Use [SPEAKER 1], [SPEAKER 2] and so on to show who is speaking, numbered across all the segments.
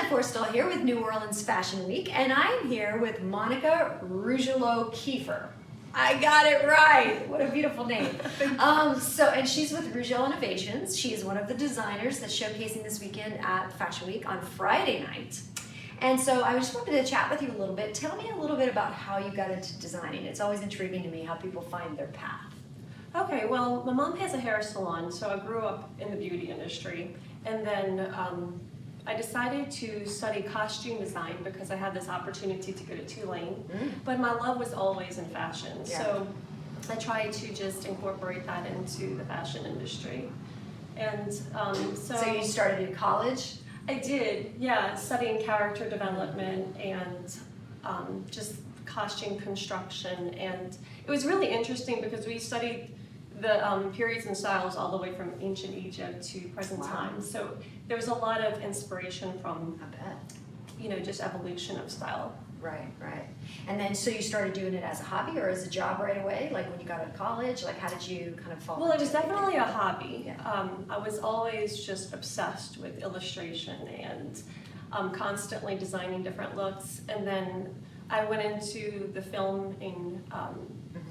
[SPEAKER 1] Forrestall here with New Orleans Fashion Week, and I'm here with Monica Rougelot Kiefer. I got it right. What a beautiful name. And she's with Rougelot Innovations. She is one of the designers that's showcasing this weekend at Fashion Week on Friday night. And so I just wanted to chat with you a little bit. Tell me a little bit about how you got into designing. It's always intriguing to me how people find their path.
[SPEAKER 2] Okay, well, my mom has a hair salon, so I grew up in the beauty industry. And then I decided to study costume design because I had this opportunity to go to Tulane. But my love was always in fashion, so I tried to just incorporate that into the fashion industry. And so
[SPEAKER 1] you started in college?
[SPEAKER 2] I did, yeah, studying character development and just costume construction. And it was really interesting because we studied the periods and styles all the way from ancient Egypt to present time. So there was a lot of inspiration from, just evolution of style.
[SPEAKER 1] Right, right. And then, so you started doing it as a hobby or as a job right away? Like when you got out of college, like how did you kind of fall?
[SPEAKER 2] Well, it was definitely a hobby. Yeah. I was always just obsessed with illustration and constantly designing different looks. And then I went into the film and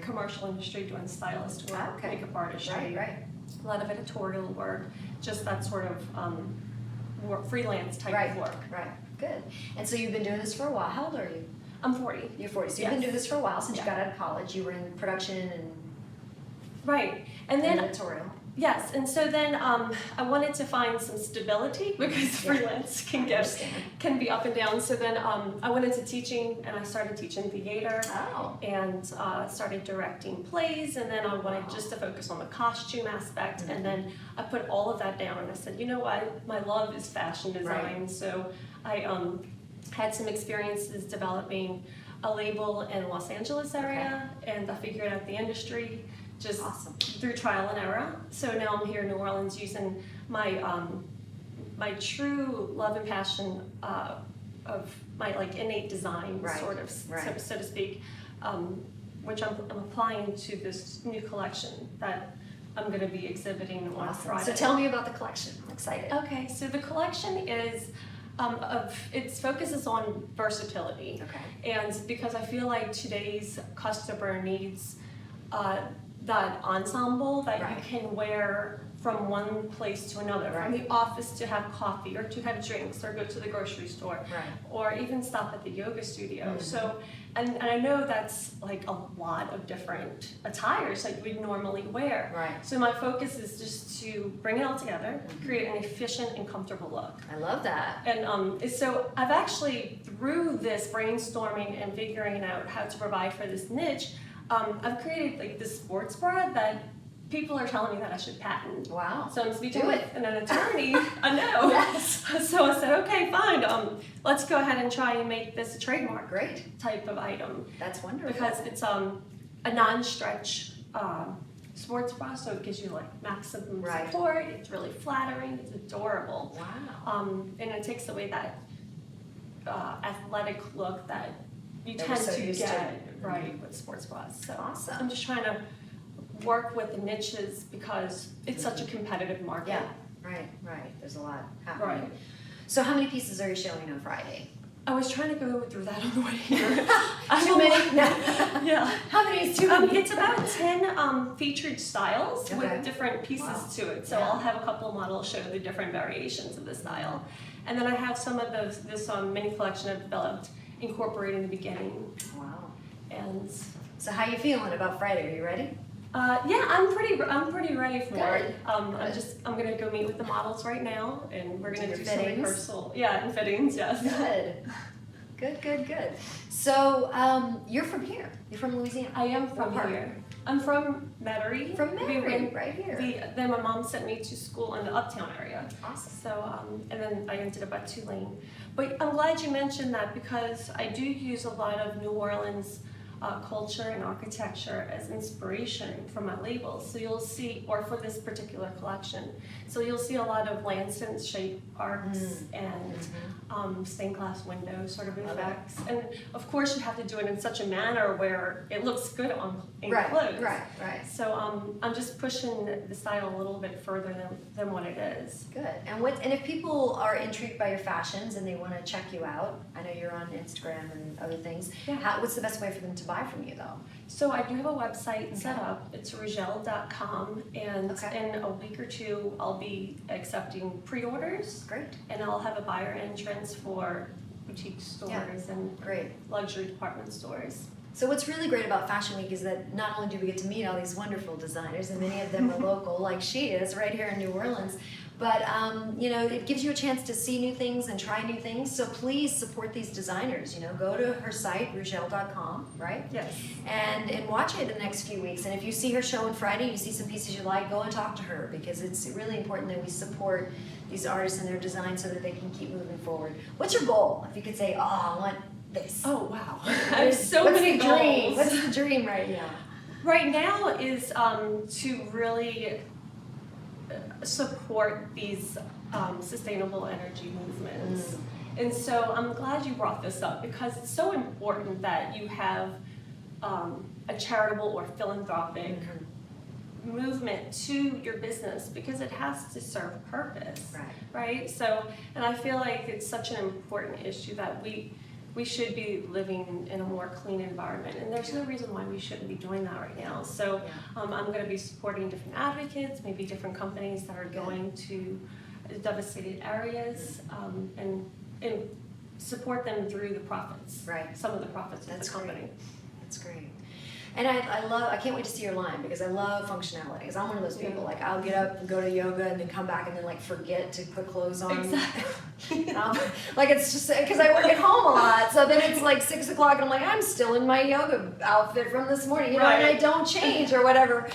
[SPEAKER 2] commercial industry doing stylist work, makeup artistry, a lot of editorial work, just that sort of freelance type of work.
[SPEAKER 1] Right, good. And so you've been doing this for a while. How old are you?
[SPEAKER 2] I'm 40.
[SPEAKER 1] You're 40. So you've been doing this for a while since you got out of college. You were in production and
[SPEAKER 2] and then
[SPEAKER 1] editorial.
[SPEAKER 2] Yes, and so then I wanted to find some stability because freelance can be up and down. So then I went into teaching and I started teaching theater and started directing plays, and then I wanted just to focus on the costume aspect, and then I put all of that down and I said, you know what, my love is fashion design. So I had some experiences developing a label in the Los Angeles area, and I figured out the industry just through trial and error. So now I'm here in New Orleans using my my true love and passion of my innate design, sort of, so to speak, which I'm applying to this new collection that I'm going to be exhibiting on Friday.
[SPEAKER 1] So tell me about the collection. I'm excited.
[SPEAKER 2] Okay, so the collection is it focuses on versatility, and because I feel like today's customer needs that ensemble that you can wear from one place to another, from the office to have coffee or to have drinks or go to the grocery store or even stop at the yoga studio. So, and I know that's like a lot of different attires that you would normally wear. So my focus is just to bring it all together, create an efficient and comfortable look.
[SPEAKER 1] I love that.
[SPEAKER 2] And so I've actually, through this brainstorming and figuring out how to provide for this niche, I've created this sports bra that people are telling me that I should patent.
[SPEAKER 1] Wow.
[SPEAKER 2] So I'm speaking with an attorney. I know. So I said, okay, fine. Let's go ahead and try and make this a trademark type of item.
[SPEAKER 1] That's wonderful.
[SPEAKER 2] Because it's a non-stretch sports bra, so it gives you maximum support. It's really flattering. It's adorable.
[SPEAKER 1] Wow.
[SPEAKER 2] And it takes away that athletic look that you tend to get with sports bras. So I'm just trying to work with the niches because it's such a competitive market.
[SPEAKER 1] Yeah, right. There's a lot happening. So how many pieces are you showing on Friday?
[SPEAKER 2] I was trying to go through that on the way here.
[SPEAKER 1] Too many? Yeah. How many is too many?
[SPEAKER 2] It's about 10 featured styles with different pieces to it. So I'll have a couple of models show the different variations of the style. And then I have some of this mini collection I've developed incorporating the beginning.
[SPEAKER 1] Wow.
[SPEAKER 2] And
[SPEAKER 1] so how you feeling about Friday? Are you ready?
[SPEAKER 2] Yeah, I'm pretty ready for it. I'm gonna go meet with the models right now, and we're gonna do some rehearsal. Yeah, and fittings. Yes.
[SPEAKER 1] Good. So you're from here. You're from Louisiana.
[SPEAKER 2] I am from here. I'm from Metairie.
[SPEAKER 1] From Metairie, right here.
[SPEAKER 2] Then my mom sent me to school in the Uptown area.
[SPEAKER 1] Awesome.
[SPEAKER 2] So and then I ended up at Tulane. But I'm glad you mentioned that because I do use a lot of New Orleans culture and architecture as inspiration for my labels. So you'll see, or for this particular collection, so you'll see a lot of lancet shaped arcs and stained glass windows sort of effects. And of course you have to do it in such a manner where it looks good in clothes.
[SPEAKER 1] Right.
[SPEAKER 2] So I'm just pushing the style a little bit further than what it is.
[SPEAKER 1] Good. And if people are intrigued by your fashions and they want to check you out, I know you're on Instagram and other things.
[SPEAKER 2] Yeah.
[SPEAKER 1] What's the best way for them to buy from you though?
[SPEAKER 2] So I do have a website set up. It's rougelot.com, and in a week or two I'll be accepting pre-orders.
[SPEAKER 1] Great.
[SPEAKER 2] And I'll have a buyer entrance for boutique stores and luxury department stores.
[SPEAKER 1] So what's really great about Fashion Week is that not only do we get to meet all these wonderful designers, and many of them are local, like she is, right here in New Orleans, but you know, it gives you a chance to see new things and try new things. So please support these designers. You know, go to her site, rougelot.com, right?
[SPEAKER 2] Yes.
[SPEAKER 1] And watch it the next few weeks. And if you see her show on Friday, and you see some pieces you like, go and talk to her, because it's really important that we support these artists and their design so that they can keep moving forward. What's your goal? If you could say, oh, I want this.
[SPEAKER 2] Oh, wow. I have so many goals.
[SPEAKER 1] What's the dream right now?
[SPEAKER 2] Right now is to really support these sustainable energy movements. And so I'm glad you brought this up, because it's so important that you have a charitable or philanthropic movement to your business, because it has to serve purpose, right? So, and I feel like it's such an important issue that we should be living in a more clean environment, and there's no reason why we shouldn't be doing that right now. So I'm going to be supporting different advocates, maybe different companies that are going to devastated areas, and support them through the profits, some of the profits of the company.
[SPEAKER 1] That's great. And I can't wait to see your line, because I love functionality. Because I'm one of those people, like I'll get up and go to yoga and then come back and then like forget to put clothes on.
[SPEAKER 2] Exactly.
[SPEAKER 1] Like it's just, because I work at home a lot, so then it's like 6 o'clock and I'm like, I'm still in my yoga outfit from this morning, you know, and I don't change or whatever.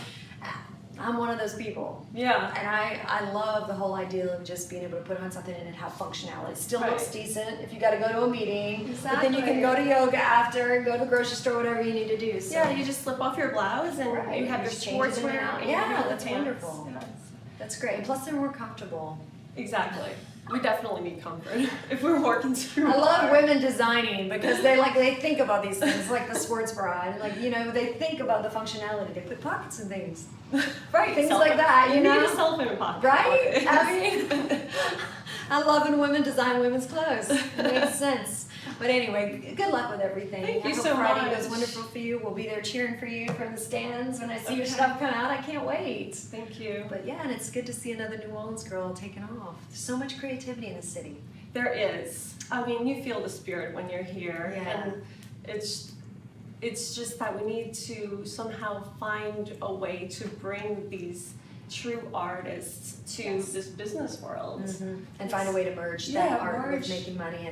[SPEAKER 1] I'm one of those people.
[SPEAKER 2] Yeah.
[SPEAKER 1] And I love the whole idea of just being able to put on something and it have functionality. It still looks decent if you got to go to a meeting, but then you can go to yoga after, go to the grocery store, whatever you need to do. So.
[SPEAKER 2] Yeah, you just slip off your blouse and you have your sportswear.
[SPEAKER 1] Yeah, that's wonderful. Yes. That's great. And plus they're more comfortable.
[SPEAKER 2] Exactly. We definitely need comfort if we're working too hard.
[SPEAKER 1] I love women designing, because they think about these things, like the sports bra, and like, you know, they think about the functionality. They put pockets in things.
[SPEAKER 2] Right.
[SPEAKER 1] Things like that, you know?
[SPEAKER 2] need a cell phone pocket.
[SPEAKER 1] Right? I mean, I love when women design women's clothes. It makes sense. But anyway, good luck with everything.
[SPEAKER 2] Thank you
[SPEAKER 1] I hope
[SPEAKER 2] so
[SPEAKER 1] Friday
[SPEAKER 2] much.
[SPEAKER 1] goes wonderful for you. We'll be there cheering for you from the stands when I see your stuff come out. I can't wait.
[SPEAKER 2] Thank you.
[SPEAKER 1] But yeah, and it's good to see another New Orleans girl taking off. There's so much creativity in the city.
[SPEAKER 2] There is. I mean, you feel the spirit when you're here.
[SPEAKER 1] Yeah.
[SPEAKER 2] And it's just that we need to somehow find a way to bring these true artists to this business world.
[SPEAKER 1] And find a way to merge that art with making money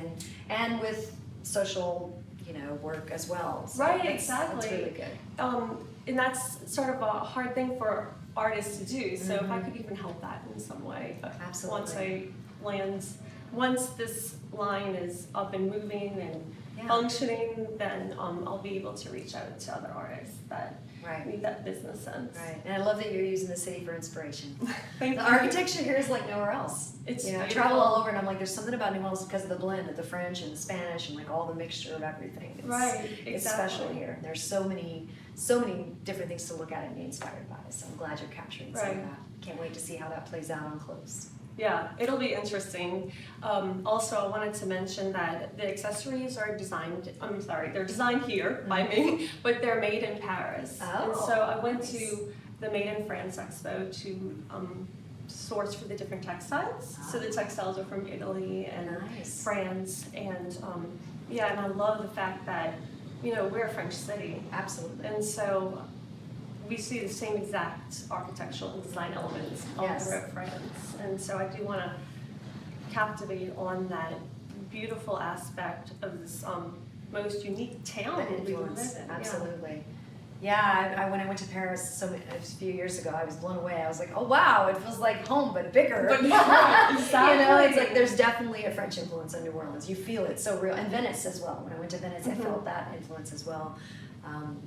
[SPEAKER 1] and with social, you know, work as well. So
[SPEAKER 2] Exactly.
[SPEAKER 1] That's really good.
[SPEAKER 2] And that's sort of a hard thing for artists to do. So if I could even help that in some way.
[SPEAKER 1] Absolutely.
[SPEAKER 2] Once this line is up and moving and functioning, then I'll be able to reach out to other artists that need that business sense.
[SPEAKER 1] Right, and I love that you're using the city for inspiration.
[SPEAKER 2] Thank
[SPEAKER 1] the
[SPEAKER 2] you.
[SPEAKER 1] architecture here is like nowhere else.
[SPEAKER 2] It's
[SPEAKER 1] I travel all over and I'm like, there's something about New Orleans because of the blend of the French and the Spanish and like all the mixture of everything. It's special here. There's so many different things to look at and be inspired by. So I'm glad you're capturing some of that. Can't wait to see how that plays out on close.
[SPEAKER 2] Yeah, it'll be interesting. Also, I wanted to mention that the accessories are they're designed here by me, but they're made in Paris. And so I went to the Made in France Expo to source for the different textiles. So the textiles are from Italy and France, and and I love the fact that, you know, we're a French city.
[SPEAKER 1] Absolutely.
[SPEAKER 2] And so we see the same exact architectural and design elements all throughout France. And so I do want to captivate on that beautiful aspect of this most unique town we live in.
[SPEAKER 1] Absolutely. Yeah, when I went to Paris a few years ago, I was blown away. I was like, oh wow, it feels like home, but bigger.
[SPEAKER 2] But exactly.
[SPEAKER 1] You know, it's like there's definitely a French influence on New Orleans. You feel it so real. And Venice as well. When I went to Venice, I felt that influence as well.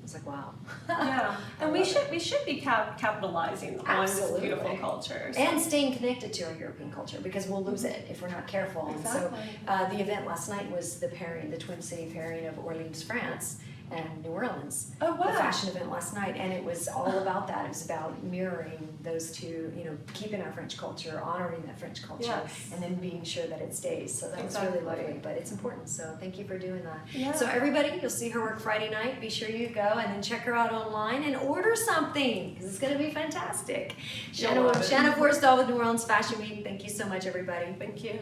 [SPEAKER 1] It's like, wow.
[SPEAKER 2] Yeah, and we should be capitalizing on this beautiful culture. So.
[SPEAKER 1] And staying connected to our European culture, because we'll lose it if we're not careful.
[SPEAKER 2] Exactly.
[SPEAKER 1] And so the event last night was the pairing, the Twin City pairing of Orleans, France and New Orleans.
[SPEAKER 2] Oh, wow.
[SPEAKER 1] The fashion event last night, and it was all about that. It was about mirroring those two, you know, keeping our French culture, honoring that French culture,
[SPEAKER 2] Yes.
[SPEAKER 1] and then being sure that it stays. So that was
[SPEAKER 2] Exactly.
[SPEAKER 1] really lovely, but it's important. So thank you for doing that.
[SPEAKER 2] Yeah.
[SPEAKER 1] So everybody, you'll see her work Friday night. Be sure you go and then check her out online and order something, because it's going to be fantastic. Shanna Forrestall with New Orleans Fashion Week. Thank you so much, everybody.
[SPEAKER 2] Thank you.